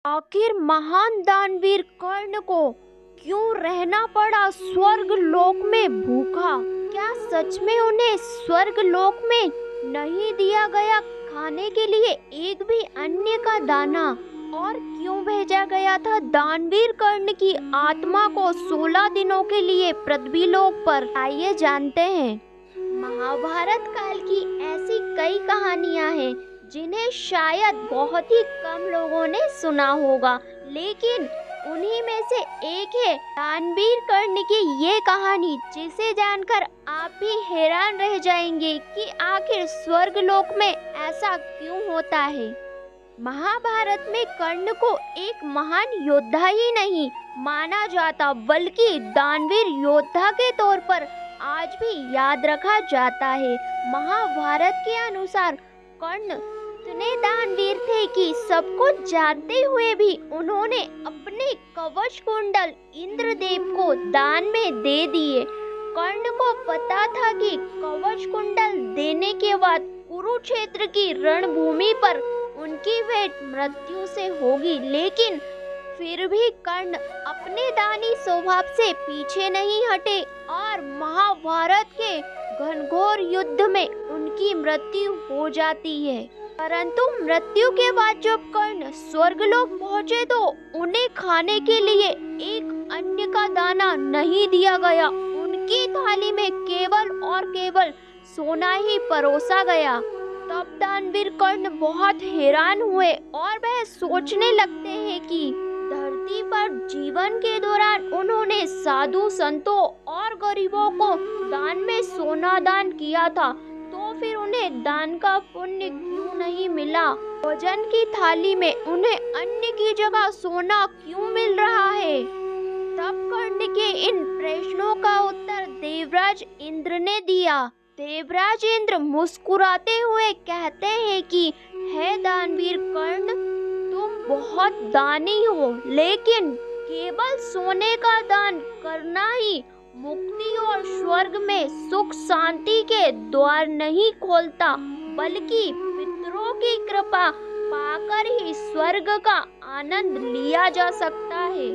आखिर महान दानवीर कर्ण को क्यों रहना पड़ा स्वर्ग लोक में भूखा? क्या सच में उन्हें स्वर्ग लोक में नहीं दिया गया खाने के लिए एक भी अन्न का दाना? और क्यों भेजा गया था दानवीर कर्ण की आत्मा को 16 दिनों के लिए पृथ्वी लोक पर? आइए जानते हैं। महाभारत काल की ऐसी कई कहानियां हैं जिन्हें शायद बहुत ही कम लोगों ने सुना होगा, लेकिन उन्हीं में से एक है दानवीर कर्ण की ये कहानी, जिसे जानकर आप भी हैरान रह जाएंगे कि आखिर स्वर्ग लोक में ऐसा क्यों होता है। महाभारत में कर्ण को एक महान योद्धा ही नहीं माना जाता, बल्कि दानवीर योद्धा के तौर पर आज भी याद रखा जाता है। महाभारत के अनुसार कर्ण इतने दानवीर थे कि सब कुछ जानते हुए भी उन्होंने अपने कवच कुंडल इंद्रदेव को दान में दे दिए। कर्ण को पता था कि कवच कुंडल देने के बाद कुरुक्षेत्र की रणभूमि पर उनकी भेंट मृत्यु से होगी, लेकिन फिर भी कर्ण अपने दानी स्वभाव से पीछे नहीं हटे और महाभारत के घनघोर युद्ध में उनकी मृत्यु हो जाती है। परंतु मृत्यु के बाद जब कर्ण स्वर्गलोक पहुँचे तो उन्हें खाने के लिए एक अन्न का दाना नहीं दिया गया। उनकी थाली में केवल और केवल सोना ही परोसा गया। तब दानवीर कर्ण बहुत हैरान हुए और वह सोचने लगते हैं कि धरती पर जीवन के दौरान उन्होंने साधु संतों और गरीबों को दान में सोना दान किया था, तो फिर उन्हें दान का पुण्य क्यों नहीं मिला? भोजन की थाली में उन्हें अन्न की जगह सोना क्यों मिल रहा है? तब कर्ण के इन प्रश्नों का उत्तर देवराज इंद्र ने दिया। देवराज इंद्र मुस्कुराते हुए कहते हैं कि हे दानवीर कर्ण, तुम बहुत दानी हो, लेकिन केवल सोने का दान करना ही मुक्ति और स्वर्ग में सुख शांति के द्वार नहीं खोलता, बल्कि पितरों की कृपा पाकर ही स्वर्ग का आनंद लिया जा सकता है।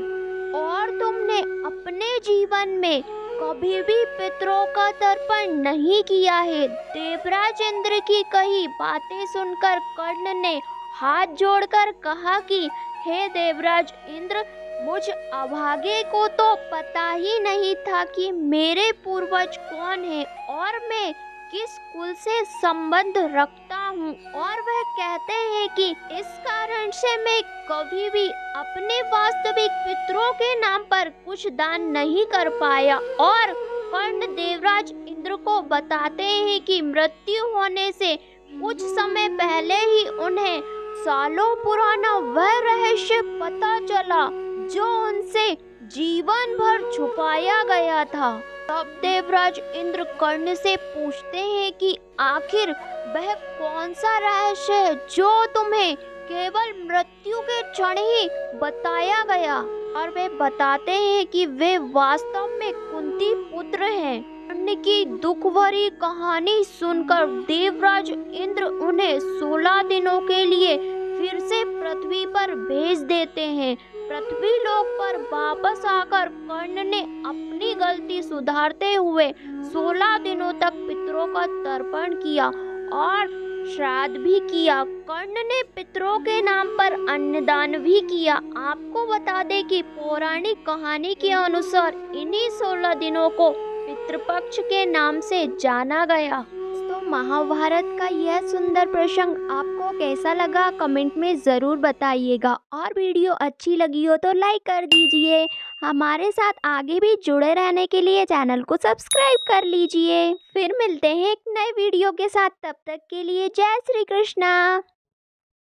और तुमने अपने जीवन में कभी भी पितरों का तर्पण नहीं किया है। देवराज इंद्र की कही बातें सुनकर कर्ण ने हाथ जोड़कर कहा कि हे देवराज इंद्र, मुझ अभागे को तो पता ही नहीं था कि मेरे पूर्वज कौन है और मैं किस कुल से संबंध रखता हूँ। और वह कहते हैं कि इस कारण से मैं कभी भी अपने वास्तविक पितरों के नाम पर कुछ दान नहीं कर पाया। और कर्ण देवराज इंद्र को बताते हैं कि मृत्यु होने से कुछ समय पहले ही उन्हें सालों पुराना वह रहस्य पता चला जो उनसे जीवन भर छुपाया गया था। तब देवराज इंद्र कर्ण से पूछते हैं कि आखिर वह कौन सा रहस्य है जो तुम्हें केवल मृत्यु के क्षण ही बताया गया? और वे बताते हैं कि वे वास्तव में कुंती पुत्र हैं। कर्ण की दुख भरी कहानी सुनकर देवराज इंद्र उन्हें 16 दिनों के लिए फिर से पृथ्वी पर भेज देते हैं। पृथ्वी लोक पर वापस आकर कर्ण ने अपनी गलती सुधारते हुए 16 दिनों तक पितरों का तर्पण किया और श्राद्ध भी किया। कर्ण ने पितरों के नाम पर अन्नदान भी किया। आपको बता दें कि पौराणिक कहानी के अनुसार इन्हीं 16 दिनों को पितृपक्ष के नाम से जाना गया। तो महाभारत का यह सुंदर प्रसंग आपको कैसा लगा कमेंट में ज़रूर बताइएगा, और वीडियो अच्छी लगी हो तो लाइक कर दीजिए। हमारे साथ आगे भी जुड़े रहने के लिए चैनल को सब्सक्राइब कर लीजिए। फिर मिलते हैं एक नए वीडियो के साथ, तब तक के लिए जय श्री कृष्णा।